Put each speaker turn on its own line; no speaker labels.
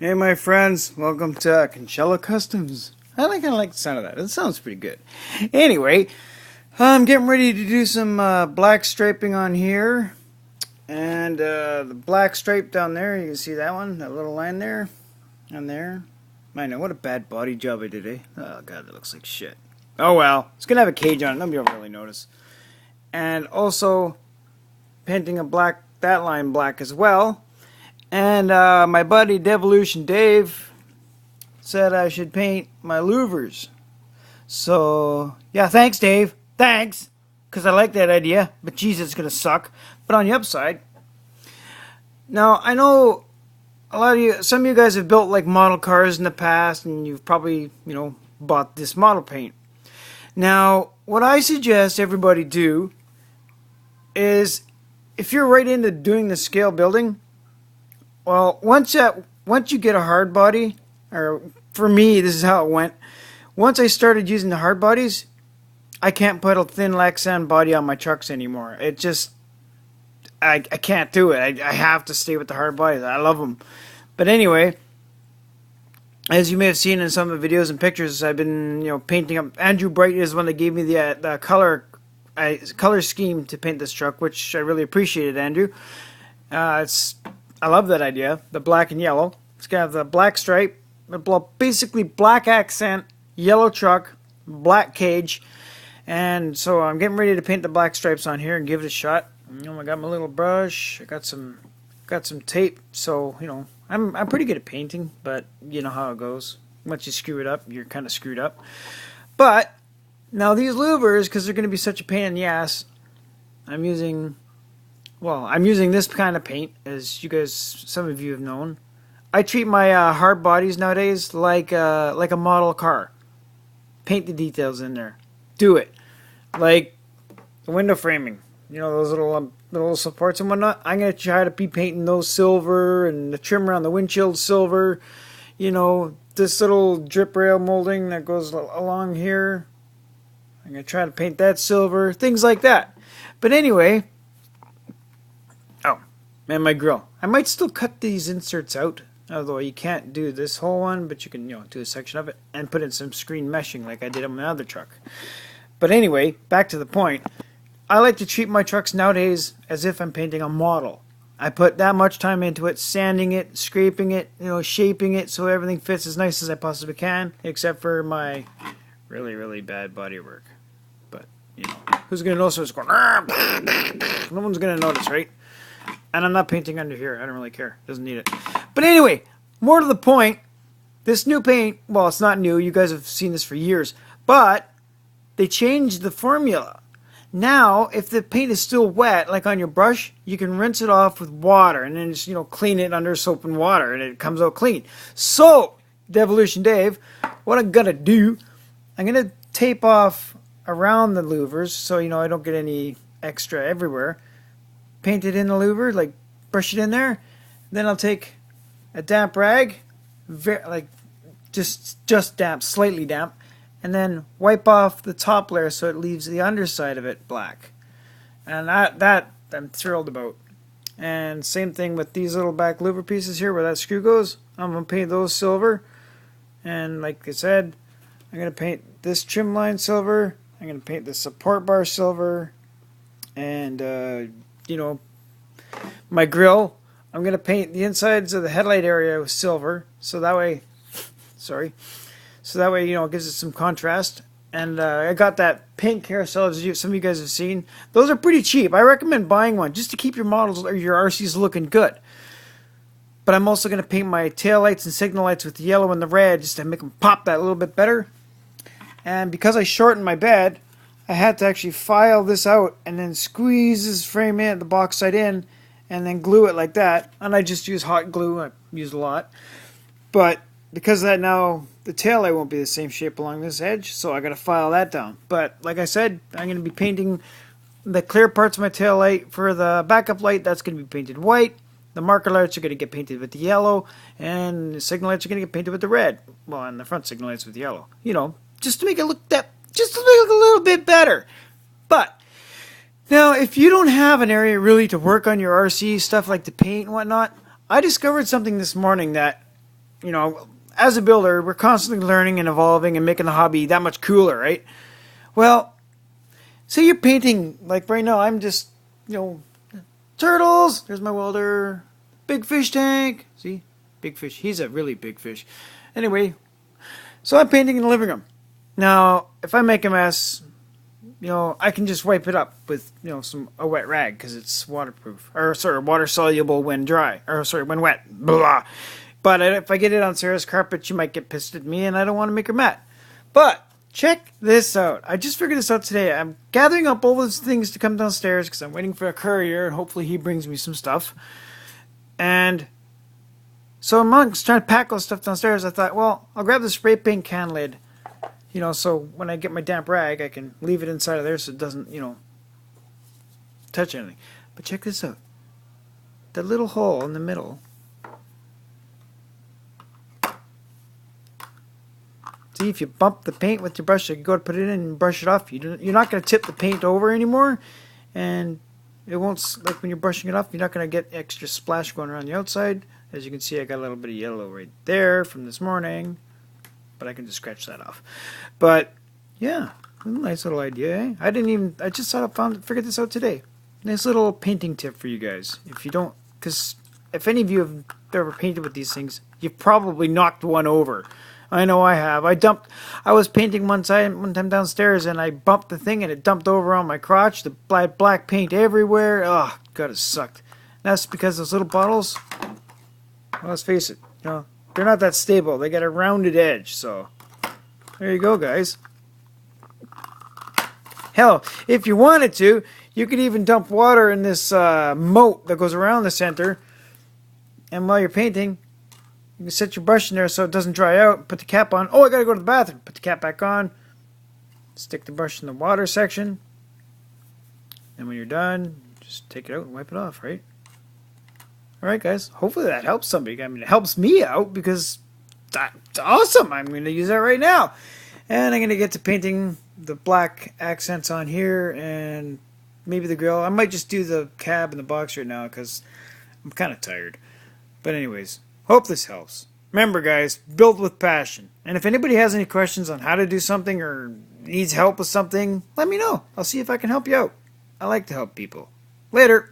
Hey my friends, welcome to Kinshella Customs. I kind of like the sound of that. It sounds pretty good. Anyway, I'm getting ready to do some black striping on here. And the black stripe down there, you can see that one, that little line there. And there. I know, what a bad body job I did, eh? Oh god, that looks like shit. Oh well, it's going to have a cage on it, nobody will really notice. And also, painting that line black as well. And my buddy Devolution Dave said I should paint my louvers. So, yeah, thanks, Dave. Thanks. Because I like that idea. But Jesus, it's going to suck. But on the upside, now I know some of you guys have built like model cars in the past, and you've probably, bought this model paint. Now, what I suggest everybody do is if you're right into doing the scale building, well, once you get a hard body, or for me, this is how it went. Once I started using the hard bodies, I can't put a thin Lexan body on my trucks anymore. It just, I can't do it. I have to stay with the hard bodies. I love them. But anyway, as you may have seen in some of the videos and pictures, I've been, painting up. Andrew Bright is the one that gave me the color scheme to paint this truck, which I really appreciated, Andrew. I love that idea. The black and yellow. It's got the black stripe, basically black accent, yellow truck, black cage, and so I'm getting ready to paint the black stripes on here and give it a shot. I got my little brush. I got some tape. So I'm pretty good at painting, but you know how it goes. Once you screw it up, you're kind of screwed up. But now these louvers, because they're going to be such a pain in the ass, I'm using this kind of paint, as some of you have known. I treat my hard bodies nowadays like a model car. Paint the details in there. Do it. Like the window framing. Those little supports and whatnot. I'm going to try to be painting those silver, and the trim around the windshield silver. This little drip rail molding that goes along here. I'm going to try to paint that silver. Things like that. But anyway, and my grill. I might still cut these inserts out, although you can't do this whole one, but you can, do a section of it and put in some screen meshing like I did on my other truck. But anyway, back to the point. I like to treat my trucks nowadays as if I'm painting a model. I put that much time into it, sanding it, scraping it, shaping it so everything fits as nice as I possibly can, except for my really, really bad body work. But, who's going to notice what's going on? No one's going to notice, right? And I'm not painting under here. I don't really care. Doesn't need it. But anyway, more to the point, this new paint, well, it's not new. You guys have seen this for years. But they changed the formula. Now, if the paint is still wet, like on your brush, you can rinse it off with water and then just, clean it under soap and water, and it comes out clean. So, Devolution Dave, what I'm going to do, I'm going to tape off around the louvers so, I don't get any extra everywhere. Paint it in the louver, like brush it in there. Then I'll take a damp rag, just damp, slightly damp, and then wipe off the top layer so it leaves the underside of it black. And that I'm thrilled about. And same thing with these little back louver pieces here where that screw goes. I'm going to paint those silver. And like I said, I'm going to paint this trim line silver. I'm going to paint the support bar silver. And my grill, I'm going to paint the insides of the headlight area with silver, so that way, it gives it some contrast. And I got that pink carousel, as some of you guys have seen. Those are pretty cheap. I recommend buying one just to keep your models or your RCs looking good. But I'm also going to paint my tail lights and signal lights with the yellow and the red just to make them pop that a little bit better. And because I shortened my bed, I had to actually file this out and then squeeze this frame in, the box side in, and then glue it like that. And I just use hot glue. I use a lot. But because of that, now the tail light won't be the same shape along this edge, so I got to file that down. But like I said, I'm going to be painting the clear parts of my tail light. For the backup light, that's going to be painted white. The marker lights are going to get painted with the yellow, and the signal lights are going to get painted with the red. Well, and the front signal lights with the yellow. Just to make it look just to look a little bit better. But now, if you don't have an area really to work on your RC stuff like the paint and whatnot, I discovered something this morning that you know, as a builder, we're constantly learning and evolving and making the hobby that much cooler, right? Well, say you're painting, like right now, I'm just, you know, turtles. There's my welder. Big fish tank. See? Big fish. He's a really big fish. Anyway, so I'm painting in the living room. Now, if I make a mess, you know, I can just wipe it up with, you know, a wet rag because it's waterproof. Or, sorry, water soluble when dry. Or, sorry, when wet. Blah. But if I get it on Sarah's carpet, she might get pissed at me and I don't want to make her mad. But check this out. I just figured this out today. I'm gathering up all those things to come downstairs because I'm waiting for a courier and hopefully he brings me some stuff. And so amongst trying to pack all the stuff downstairs, I thought, well, I'll grab the spray paint can lid. You know, so when I get my damp rag, I can leave it inside of there so it doesn't, you know, touch anything. But check this out. That little hole in the middle. See, if you bump the paint with your brush, you go to put it in and brush it off. You're not going to tip the paint over anymore. And it won't, like when you're brushing it off, you're not going to get extra splash going around the outside. As you can see, I got a little bit of yellow right there from this morning. But I can just scratch that off. But yeah, nice little idea, eh? I just figured this out today. Nice little painting tip for you guys. If you don't, because if any of you have ever painted with these things, you've probably knocked one over. I know I have. I was painting one time downstairs and I bumped the thing and it dumped over on my crotch. The black paint everywhere. Oh, God, it sucked. That's because those little bottles, well, let's face it, you know, they're not that stable. They got a rounded edge, so there you go, guys. Hell, if you wanted to, you could even dump water in this moat that goes around the center. And while you're painting, you can set your brush in there so it doesn't dry out. Put the cap on. Oh, I gotta go to the bathroom. Put the cap back on. Stick the brush in the water section. And when you're done, just take it out and wipe it off, right? Alright, guys. Hopefully that helps somebody. I mean, it helps me out because that's awesome. I'm going to use that right now. And I'm going to get to painting the black accents on here and maybe the grill. I might just do the cab and the box right now because I'm kind of tired. But anyways, hope this helps. Remember, guys, build with passion. And if anybody has any questions on how to do something or needs help with something, let me know. I'll see if I can help you out. I like to help people. Later.